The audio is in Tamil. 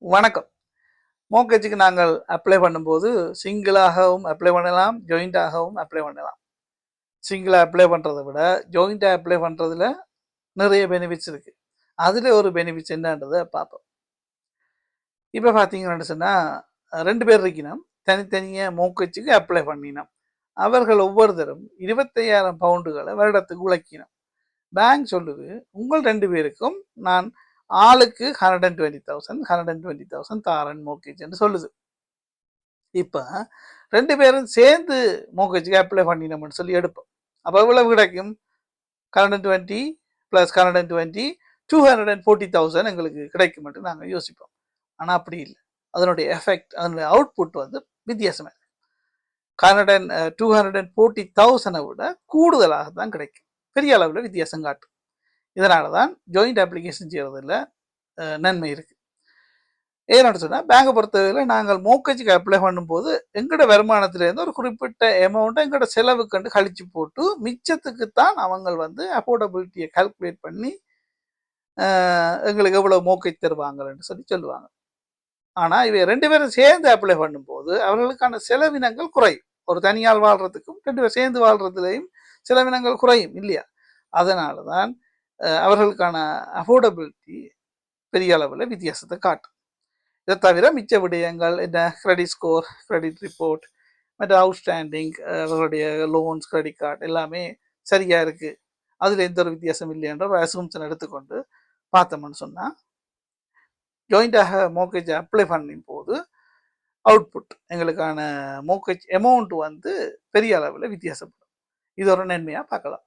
வணக்கம். மோட்கேஜுக்கு நாங்கள் அப்ளை பண்ணும்போது சிங்கிளாகவும் அப்ளை பண்ணலாம், ஜாயிண்டாகவும் அப்ளை பண்ணலாம். சிங்கிளா அப்ளை பண்ணுறதை விட ஜாயிண்டா அப்ளை பண்ணுறதுல நிறைய பெனிஃபிட்ஸ் இருக்கு. அதில் ஒரு பெனிஃபிட்ஸ் என்னன்றதை பார்ப்போம். இப்போ பார்த்தீங்கன்னு சொன்னால் 2 பேர் இருக்கணும், தனித்தனியாக மோட்கேஜுக்கு அப்ளை பண்ணினோம். அவர்கள் ஒவ்வொருத்தரும் 25,000 பவுண்டுகளை வருடத்துக்கு உழைக்கணும். பேங்க் சொல்லுது உங்கள் 2 பேருக்கும் நான் ஆளுக்கு 120,000 120,000 தாரன் மோட்கேஜ் என்று சொல்லுது. இப்போ 2 பேரும் சேர்ந்து மோட்கேஜுக்கு அப்ளை பண்ணினோம்னு சொல்லி எடுப்போம். அப்போ எவ்வளவு கிடைக்கும்? 120 + 120 240,000 எங்களுக்கு கிடைக்கும் மட்டும் நாங்கள் யோசிப்போம். ஆனால் அப்படி இல்லை. அதனுடைய எஃபெக்ட், அதனுடைய அவுட்புட் வந்து வித்தியாசமாக இருக்கு. 240,000 விட கூடுதலாக தான் கிடைக்கும். பெரிய அளவில் வித்தியாசம் காட்டும். இதனால தான் ஜாயிண்ட் அப்ளிகேஷன் செய்யறதுல நன்மை இருக்கு. ஏன்னு சொன்னால் பேங்கை பொறுத்தவரையில் நாங்கள் மோட்கேஜுக்கு அப்ளை பண்ணும்போது எங்களோட வருமானத்திலேருந்து ஒரு குறிப்பிட்ட அமௌண்ட்டை எங்களோட செலவுக்கு கழிச்சு போட்டு மிச்சத்துக்குத்தான் அவங்க வந்து அஃபோர்டபிலிட்டியை கால்குலேட் பண்ணி எங்களுக்கு எவ்வளோ மோட்கேஜ் தருவாங்கன்னு சொல்லி சொல்லுவாங்க. ஆனால் இவை 2 பேரும் சேர்ந்து அப்ளை பண்ணும்போது அவர்களுக்கான செலவினங்கள் குறையும். ஒரு தனியால் வாழ்றதுக்கும் 2 பேர் சேர்ந்து வாழ்றதுலையும் செலவினங்கள் குறையும் இல்லையா? அதனால தான் அவர்களுக்கான அஃபோர்டபிலிட்டி பெரிய அளவில் வித்தியாசத்தை காட்டும். இதை தவிர மிச்ச விடயங்கள் என்ன, கிரெடிட் ஸ்கோர், கிரெடிட் ரிப்போர்ட், மற்ற அவுட்ஸ்டாண்டிங், அவர்களுடைய லோன்ஸ், கிரெடிட் கார்டு எல்லாமே சரியாக இருக்குது, அதில் எந்த ஒரு வித்தியாசம் இல்லைன்ற ஒரு அசம்ஷன் எடுத்துக்கொண்டு பார்த்தோம்னு சொன்னால் ஜாயிண்டாக மோட்கேஜ் அப்ளை பண்ணும் போது அவுட்புட் எங்களுக்கான மோட்கேஜ் அமௌண்ட் வந்து பெரிய அளவில் வித்தியாசப்படும். இது ஒரு நன்மையாக பார்க்கலாம்.